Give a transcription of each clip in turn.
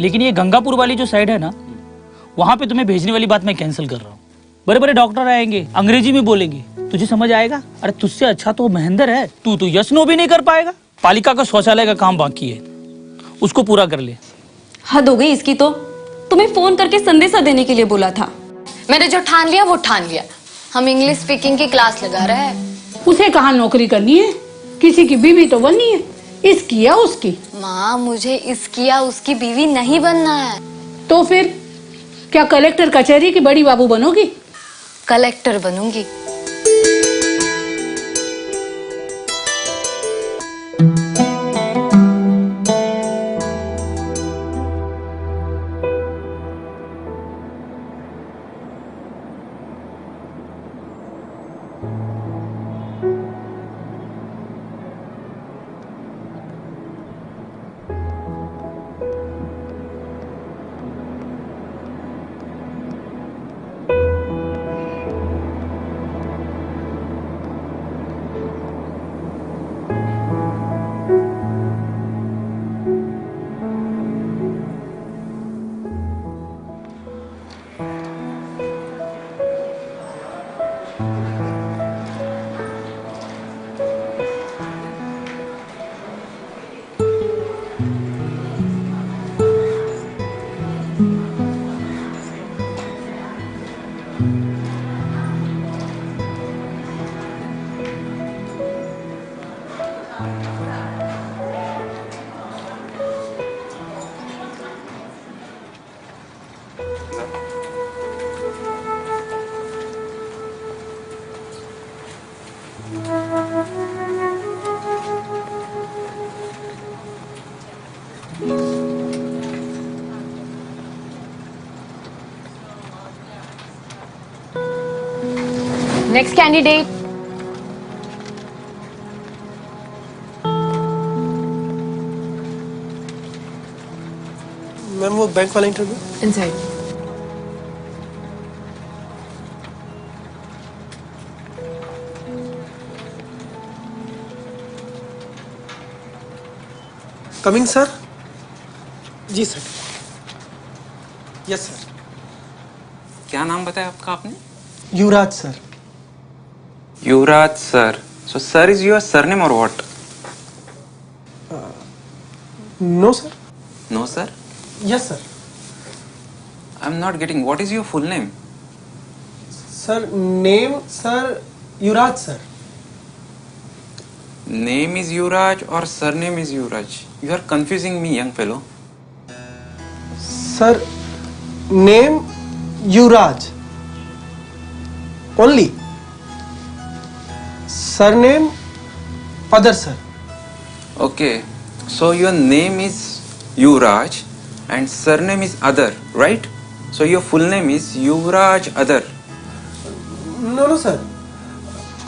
लेकिन ये गंगापुर वाली जो साइड है ना, वहां पे तुम्हें भेजने वाली बात मैं कैंसिल कर रहा हूँ। बड़े बड़े डॉक्टर आएंगे, अंग्रेजी में बोलेंगे, तुझे समझ आएगा? अरे तुझसे अच्छा तो महेंद्र है, तू तो यस नो भी नहीं कर पाएगा। पालिका का शौचालय का काम बाकी है, उसको पूरा कर ले। हद हो गई इसकी तो। तुम्हें फोन करके संदेशा देने के लिए बोला था। मैंने जो ठान लिया वो ठान लिया। हम इंग्लिश स्पीकिंग की क्लास लगा रहे हैं। उसे कहाँ नौकरी करनी है, किसी की बीवी तो बननी है, इसकी या उसकी। माँ, मुझे इसकी या उसकी बीवी नहीं बनना है। तो फिर क्या कलेक्टर कचहरी की बड़ी बाबू बनोगी? कलेक्टर बनूंगी। Next candidate. मैम वो बैंक वाला इंटरव्यू इनसाइड। Coming sir. जी सर। Yes sir. क्या नाम बताया आपका आपने? Yuvraj sir. Yuvraj sir. So sir is your surname or what? No sir. No sir. Yes sir. I'm not getting. What is your full name? Sir name sir Yuvraj sir. Name is Yuvraj or surname is Yuvraj? You are confusing me, young fellow. Sir name Yuvraj only, surname other sir. Okay. So your name is Yuvraj and surname is Adar, right? So your full name is Yuvraj Adar. No no sir,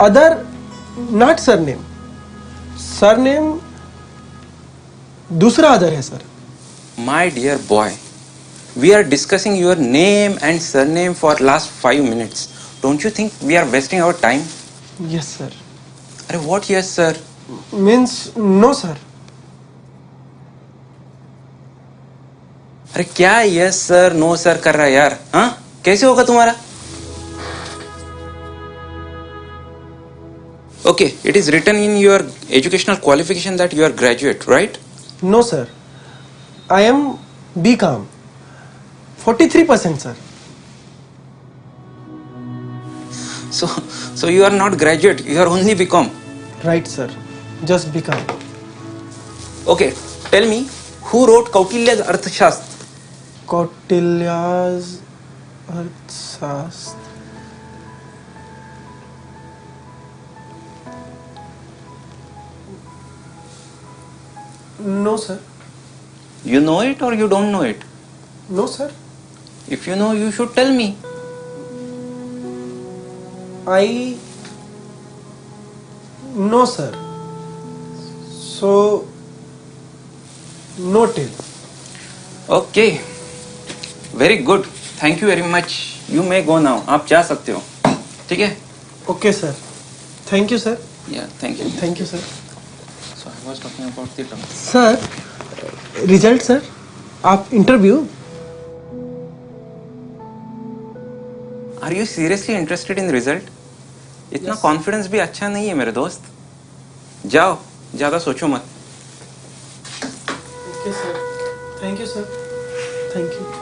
Adar not surname, surname दूसरा अदर है sir. My dear boy, we are discussing your name and surname for last 5 minutes. Don't you think we are wasting our time? Yes sir. अरे what yes sir? Means no sir. अरे क्या yes sir no sir कर रहा है यार? हाँ, कैसे होगा तुम्हारा? Okay, it is written in your educational qualification that you are graduate, right? No sir, I am BCom 43% sir. So you are not graduate, you are only BCom. Right sir, just BCom। Okay, tell me who wrote Kautilya's Arthashastra? Kautilya's Arthashastra. No sir. You know it or you don't know it? No sir. If you know, you should tell me. I know sir, so no tell. Okay, very good. Thank you very much. You may go now. आप जा सकते हो, ठीक है? Okay sir, thank you sir. Yeah, thank you. Thank you sir. So I was talking about the term. Sir result sir. आप interview? Are you seriously interested in result? इतना confidence भी अच्छा नहीं है मेरे दोस्त. जाओ, ज्यादा सोचो मत. Okay sir. Thank you sir. Thank you.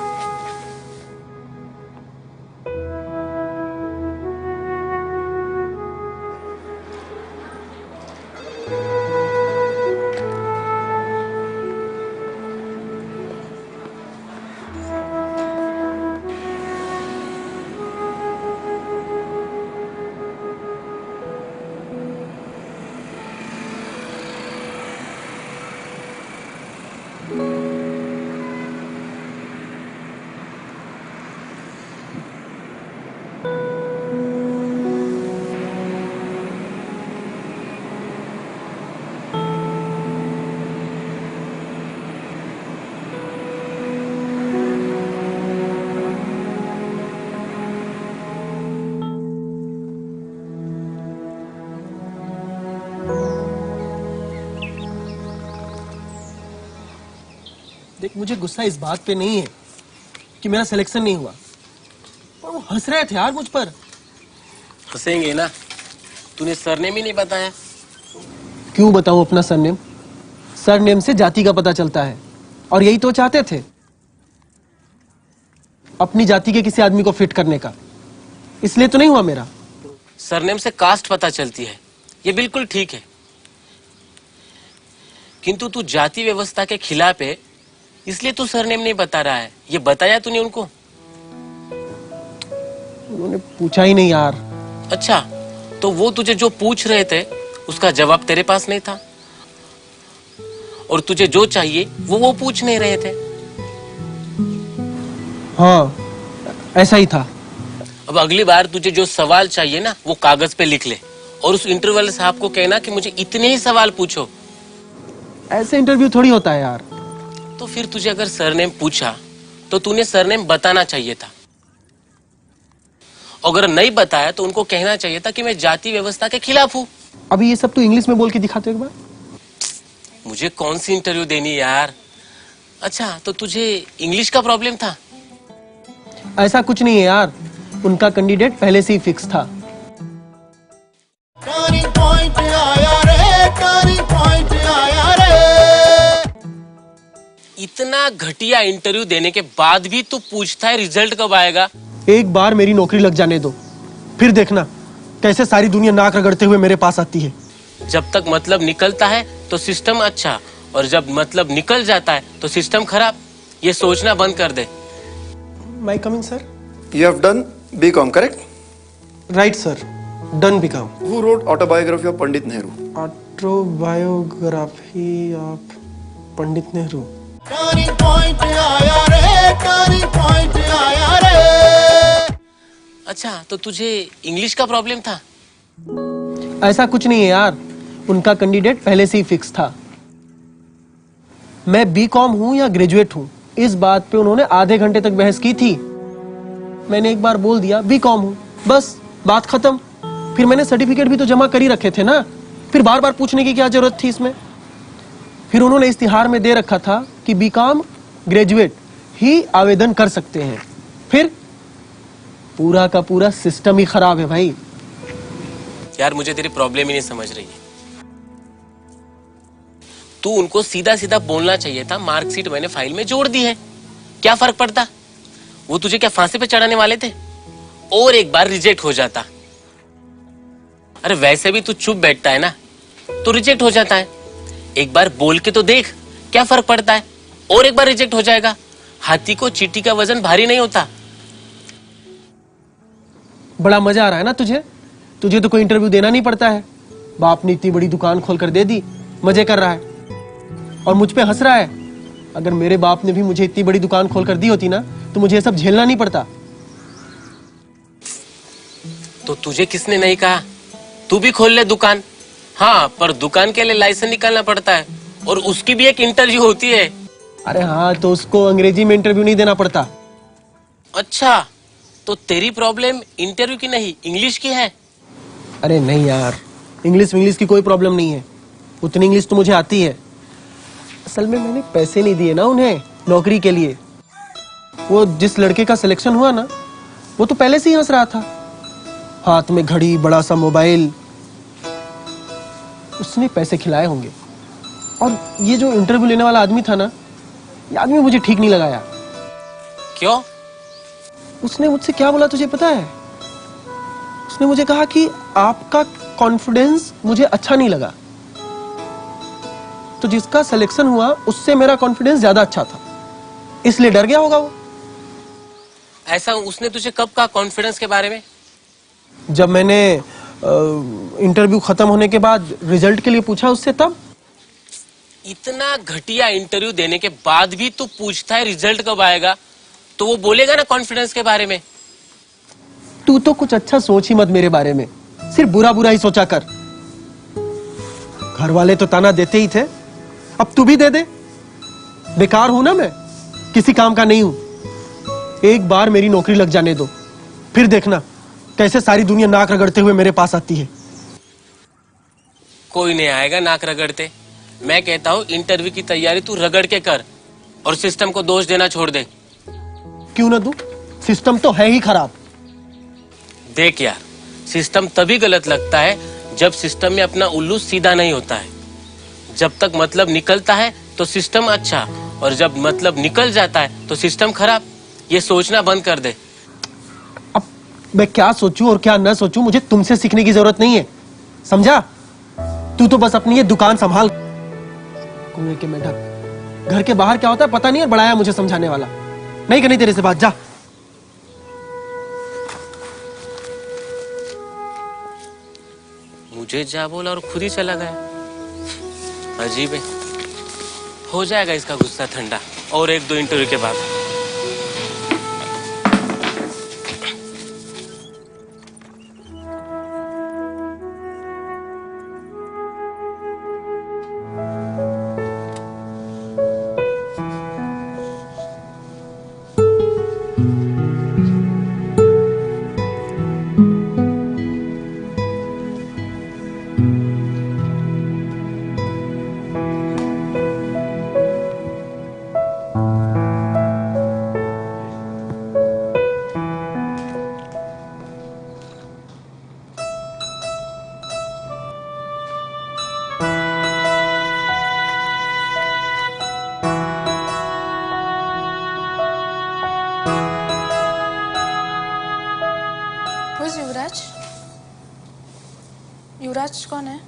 देख, मुझे गुस्सा इस बात पे नहीं है कि मेरा सिलेक्शन नहीं हुआ, पर वो हंस रहे थे यार मुझ पर. हंसेंगे ना. तूने सरनेम ही नहीं बताया. क्यों बताऊं अपना सरनेम? सरनेम से जाति का पता चलता है, और यही तो चाहते थे, अपनी जाति के किसी आदमी को फिट करने का. इसलिए तो नहीं हुआ मेरा. सरनेम से कास्ट पता चलती है, ये बिल्कुल ठीक है. किंतु तू जाति व्यवस्था के खिलाफ है, इसलिए तू सरनेम नहीं बता रहा है. ये बताया तूने उनको? उन्होंने पूछा ही नहीं यार. अच्छा, तो वो तुझे जो पूछ रहे थे उसका जवाब तेरे पास नहीं था, और तुझे जो चाहिए वो पूछ नहीं रहे थे. हाँ, ऐसा ही था. अब अगली बार तुझे जो सवाल चाहिए ना वो कागज पे लिख ले, और उस इंटरव्यू वाले साहब को कहना कि मुझे इतने ही सवाल पूछो. ऐसे इंटरव्यू थोड़ी होता है यार. तो फिर तुझे अगर सरनेम पूछा तो तूने सरनेम बताना चाहिए था. अगर नहीं बताया तो उनको कहना चाहिए था कि मैं जाति व्यवस्था के खिलाफ हूं. अभी ये सब तू इंग्लिश में बोल के दिखाते हो एक बार. मुझे कौन सी इंटरव्यू देनी यार. अच्छा, तो तुझे इंग्लिश का प्रॉब्लम था? ऐसा कुछ नहीं है यार, उनका कैंडिडेट पहले से ही फिक्स था. टर्निंग पॉइंट आया रे, टर्निंग पॉइंट आया रे. इतना घटिया इंटरव्यू देने के बाद भी तू पूछता है रिजल्ट कब आएगा. एक बार मेरी नौकरी लग जाने दो, फिर देखना कैसे सारी दुनिया नाक रगड़ते हुए मेरे पास आती है. जब तक मतलब निकलता है तो सिस्टम अच्छा, और जब मतलब निकल जाता है तो सिस्टम खराब. ये सोचना बंद कर दे. My coming sir. You have done BCom, correct? Right sir, done BCom. Who wrote autobiography of Pandit Nehru? Autobiography of Pandit Nehru. Turning point आया रे, टर्निंग पॉइंट आया रे. अच्छा, तो तुझे इंग्लिश का प्रॉब्लम था? ऐसा कुछ नहीं है यार, उनका कैंडिडेट पहले से ही फिक्स था. मैं बीकॉम हूं या ग्रेजुएट हूं, इस बात पे उन्होंने आधे घंटे तक बहस की थी. मैंने एक बार बोल दिया बीकॉम हूं, बस बात खत्म. फिर मैंने सर्टिफिकेट भी तो जमा कर ही रखे थे ना, फिर बार बार पूछने की क्या जरूरत थी इसमें. फिर उन्होंने इस्तिहार में दे रखा था कि बीकॉम ग्रेजुएट ही आवेदन कर सकते हैं. फिर पूरा का पूरा सिस्टम ही खराब है भाई. यार, मुझे तेरी प्रॉब्लम ही नहीं समझ रही है. तू उनको सीधा सीधा बोलना चाहिए था मार्कशीट मैंने फाइल में जोड़ दी है. क्या फर्क पड़ता? वो तुझे क्या फांसी पे चढ़ाने वाले थे? और एक बार रिजेक्ट हो जाता. अरे वैसे भी तू चुप बैठता है ना, तो रिजेक्ट हो जाता है. एक बार बोल के तो देख, क्या फर्क पड़ता है. और एक बार रिजेक्ट हो जाएगा. हाथी को चींटी का वजन भारी नहीं होता. बड़ा मजा आ रहा है ना तुझे. तुझे तो कोई इंटरव्यू देना नहीं पड़ता है. बाप ने इतनी बड़ी दुकान खोल कर दे दी, मजे कर रहा है और मुझ पे हंस रहा है. अगर मेरे बाप ने भी मुझे इतनी बड़ी दुकान खोल कर दी होती ना, तो मुझे ये सब झेलना नहीं पड़ता. तो तुझे किसने नहीं कहा तू भी खोल ले दुकान? हाँ, पर दुकान के लिए लाइसेंस निकालना पड़ता है, और उसकी भी एक इंटरव्यू होती है. अरे हाँ, तो उसको अंग्रेजी में इंटरव्यू नहीं देना पड़ता. अच्छा, तो तेरी प्रॉब्लम इंटरव्यू की नहीं, इंग्लिश की है. अरे नहीं यार, इंग्लिश की कोई प्रॉब्लम नहीं है. उतनी इंग्लिश तो मुझे आती है. असल में मैंने पैसे नहीं दिए ना उन्हें, नौकरी के लिए। वो जिस लड़के का सिलेक्शन हुआ ना, वो तो पहले से ही हंस रहा था, हाथ में घड़ी, बड़ा सा मोबाइल। उसने पैसे खिलाए होंगे। और ये जो इंटरव्यू लेने वाला आदमी था ना, ये आदमी मुझे ठीक नहीं लगाया। क्यों? उसने मुझसे क्या बोला तुझे पता है? उसने मुझे कहा कि आपका कॉन्फिडेंस मुझे अच्छा नहीं लगा। तो जिसका सिलेक्शन हुआ उससे मेरा कॉन्फिडेंस ज्यादा अच्छा था, इसलिए डर गया होगा वो। ऐसा उसने तुझे कब कहा कॉन्फिडेंस के बारे में? जब मैंने इंटरव्यू खत्म होने के बाद रिजल्ट के लिए पूछा उससे, तब। इतना घटिया इंटरव्यू देने के बाद भी तू पूछता है रिजल्ट कब आएगा, तो वो बोलेगा ना कॉन्फिडेंस के बारे में। तू तो कुछ अच्छा सोच ही मत मेरे बारे में, सिर्फ बुरा बुरा ही सोचा कर। घर वाले तो ताना देते ही थे, अब तू भी दे दे। बेकार हूं ना मैं, किसी काम का नहीं हूं। एक बार मेरी नौकरी लग जाने दो, फिर देखना कैसे सारी दुनिया नाक रगड़ते हुए मेरे पास आती है। कोई नहीं आएगा नाक रगड़ते। मैं कहता हूँ इंटरव्यू की तैयारी तू रगड़ के कर और सिस्टम को दोष देना छोड़ दे। क्यों ना दूं? सिस्टम तो है ही खराब। देख यार, सिस्टम तभी गलत लगता है जब सिस्टम में अपना उल्लू सीधा नहीं होता है। जब तक मतलब निकलता है तो सिस्टम अच्छा, और जब मतलब निकल जाता है तो सिस्टम खराब। ये सोचना बंद कर दे। अब मैं क्या सोचूं और क्या न सोचूं, मुझे तुमसे सीखने की जरूरत नहीं है, समझा? तू तो बस अपनी ये दुकान संभाल। कुएं के मेढक, घर के बाहर क्या होता है पता नहीं है, बड़ा है मुझे समझाने वाला। नहीं करनी तेरे से बात, जा। मुझे जा बोला और खुद ही चला गया। अजीब है। हो जाएगा इसका गुस्सा ठंडा और एक दो इंटरव्यू के बाद। युवराज? युवराज कौन है?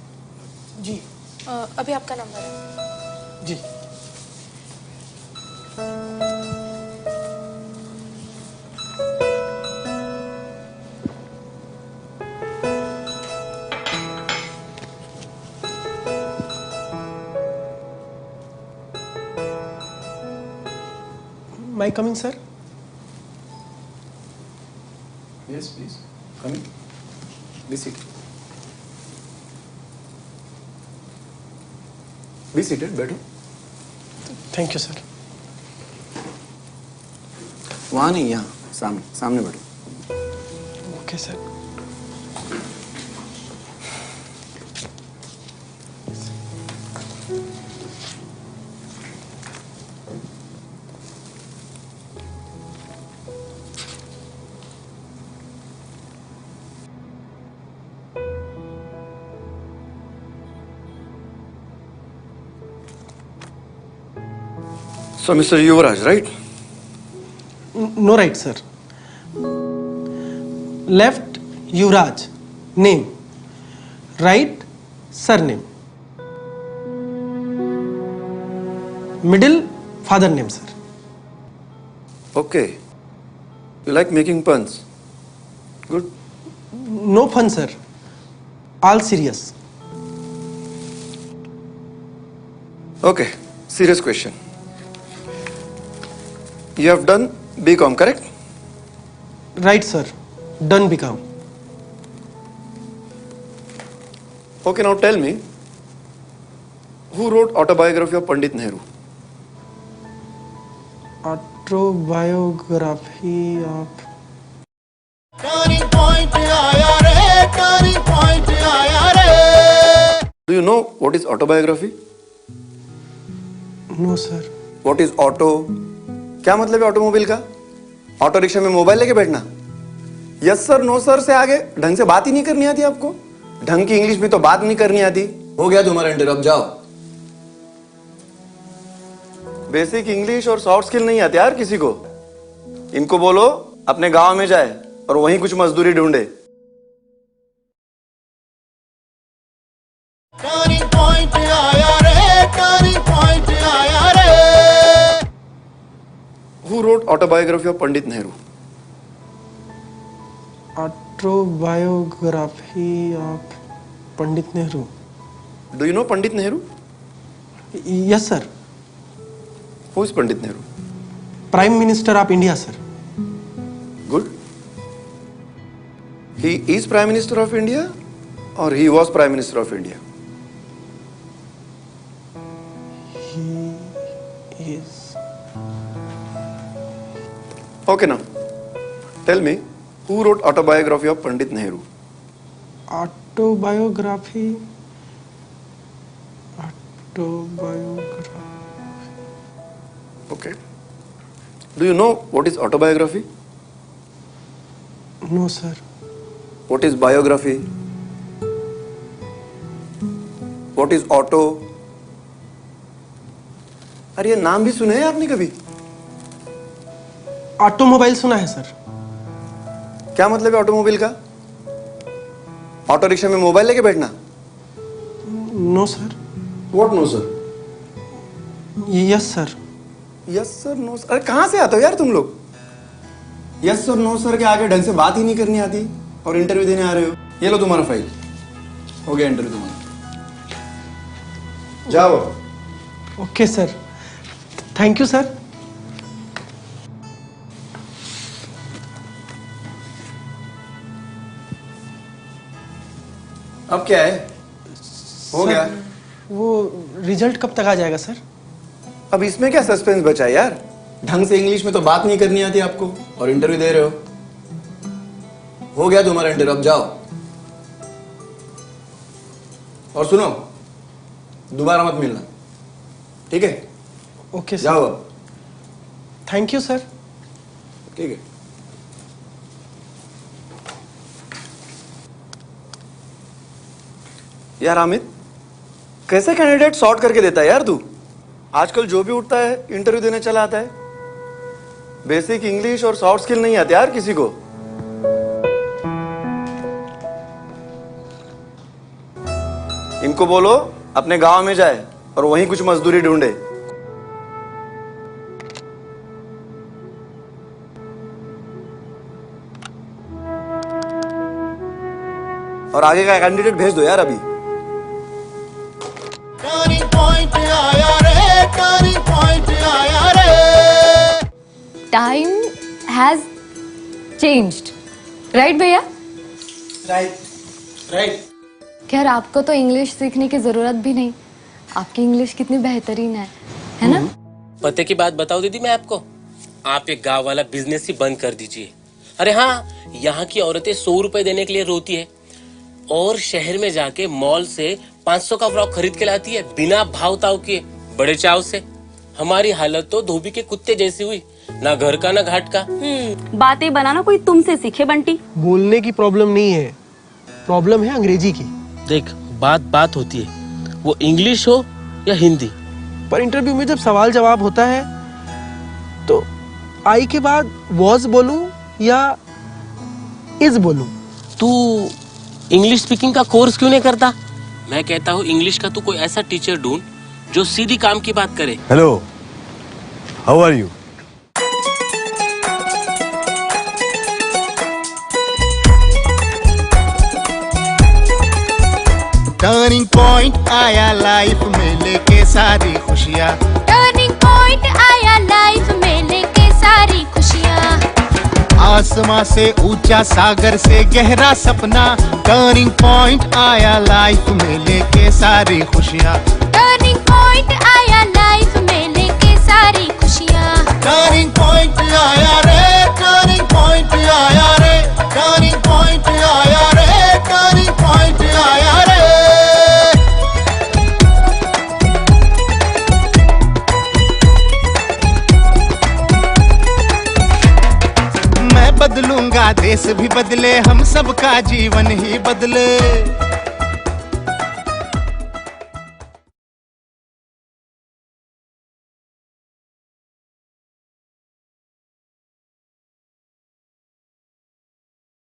जी अभी आपका नंबर है। जी। May I come in, sir? Yes, please. Come in. Be seated. Be seated, बैठो। Thank you, sir. वहाँ नहीं, यहाँ सामने सामने बैठो। Okay, sir. So, Mr. Yuvraj, right? No right, sir. Left, Yuvraj, name. Right, surname. Middle, father name, sir. Okay. You like making puns? Good. No fun, sir. All serious. Okay. Serious question. You have done BCom, correct? Right, sir. Done become. Okay, now tell me, who wrote autobiography of Pandit Nehru? Autobiography of... turning point आया रे, turning point आया रे। Do you know what is autobiography? No, sir. What is auto? क्या मतलब है automobile का? Auto rickshaw में mobile लेके बैठना? यस सर नो सर से आगे ढंग से बात ही नहीं करनी आती आपको? ढंग की इंग्लिश में तो बात नहीं करनी आती। हो गया तुम्हारा इंटरव्यू, अब जाओ। बेसिक इंग्लिश और सॉफ्ट स्किल नहीं आते यार किसी को। इनको बोलो अपने गांव में जाए और वहीं कुछ मजदूरी ढूंढे। टर्निंग पॉइंट आया रे, टर्निंग पॉइंट आया रे। Who wrote autobiography of Pandit Nehru? Autobiography of Pandit Nehru. Do you know Pandit Nehru? Yes sir, Who is Pandit Nehru? Prime minister of India sir. Good. He is Prime Minister of India or he was Prime Minister of India? Yes. Okay now. Tell me, who wrote autobiography of Pandit Nehru? Autobiography Okay. Do you know what is autobiography? No sir. What is biography? What is auto? अरे ये नाम भी सुने हैं आपने कभी? Automobile सुना है सर। क्या मतलब है ऑटोमोबाइल का? ऑटो रिक्शा में मोबाइल लेके बैठना? No sir. What no sir? Yes sir. Yes sir no sir. अरे कहां से आते हो यार तुम लोग? यस सर नो सर के आगे ढंग से बात ही नहीं करनी आती और इंटरव्यू देने आ रहे हो। ये लो तुम्हारा फाइल, हो गया इंटरव्यू तुम्हारा, जाओ। Okay sir, thank you sir. अब क्या है? हो गया। वो रिजल्ट कब तक आ जाएगा सर? अब इसमें क्या सस्पेंस बचा है यार? ढंग से इंग्लिश में तो बात नहीं करनी आती आपको और इंटरव्यू दे रहे हो। हो गया तुम्हारा इंटरव्यू, अब जाओ। और सुनो, दोबारा मत मिलना, ठीक है? Okay sir. जाओ अब। Thank you sir. ठीक है। यार अमित, कैसे कैंडिडेट सॉर्ट करके देता है यार तू? आजकल जो भी उठता है इंटरव्यू देने चला आता है। बेसिक इंग्लिश और सॉफ्ट स्किल नहीं आते यार किसी को। इनको बोलो अपने गांव में जाए और वहीं कुछ मजदूरी ढूंढे। और आगे का कैंडिडेट भेज दो यार अभी। टर्निंग पॉइंट आया रे, टर्निंग पॉइंट आया रे। टाइम हैज चेंज्ड, राइट भैया? राइट। खैर आपको तो इंग्लिश सीखने की जरूरत भी नहीं, आपकी इंग्लिश कितनी बेहतरीन है ना? पते की बात बताओ दीदी मैं आपको, आप एक गांव वाला बिजनेस ही बंद कर दीजिए। अरे हाँ, यहाँ की औरतें 100 रुपए देने के लिए रोती है और शहर में जाके मॉल से 500 का फ्रॉक खरीद के लाती है बिना भाव ताव किए, बड़े चाव से। हमारी हालत तो धोबी के कुत्ते जैसी हुई, ना घर का ना घाट का। बातें बनाना कोई तुमसे सीखे बंटी। बोलने की प्रॉब्लम नहीं है, प्रॉब्लम है अंग्रेजी की। देख, बात होती है, वो इंग्लिश हो या हिंदी। पर इंटरव्यू में जब सवाल जवाब होता है तो आई के बाद वॉज बोलूं या इज बोलूं? तू इंग्लिश स्पीकिंग का कोर्स क्यों नहीं करता? मैं कहता हूँ इंग्लिश का तू कोई ऐसा टीचर ढूंढ जो सीधी काम की बात करे। Hello, how are you? Turning point आया लाइफ में लेके सारी खुशियाँ। टर्निंग पॉइंट आया लाइफ में लेके सारी खुशियाँ। आसमां से ऊंचा, सागर से गहरा सपना। टर्निंग पॉइंट आया लाइफ में लेके सारी खुशियाँ। टर्निंग पॉइंट आया लाइफ में लेके सारी खुशियाँ। टर्निंग पॉइंट आया रे, टर्निंग पॉइंट आया रे, टर्निंग पॉइंट आया रे, टर्निंग पॉइंट आया रे। बदलूंगा देश भी बदले हम सबका जीवन ही बदले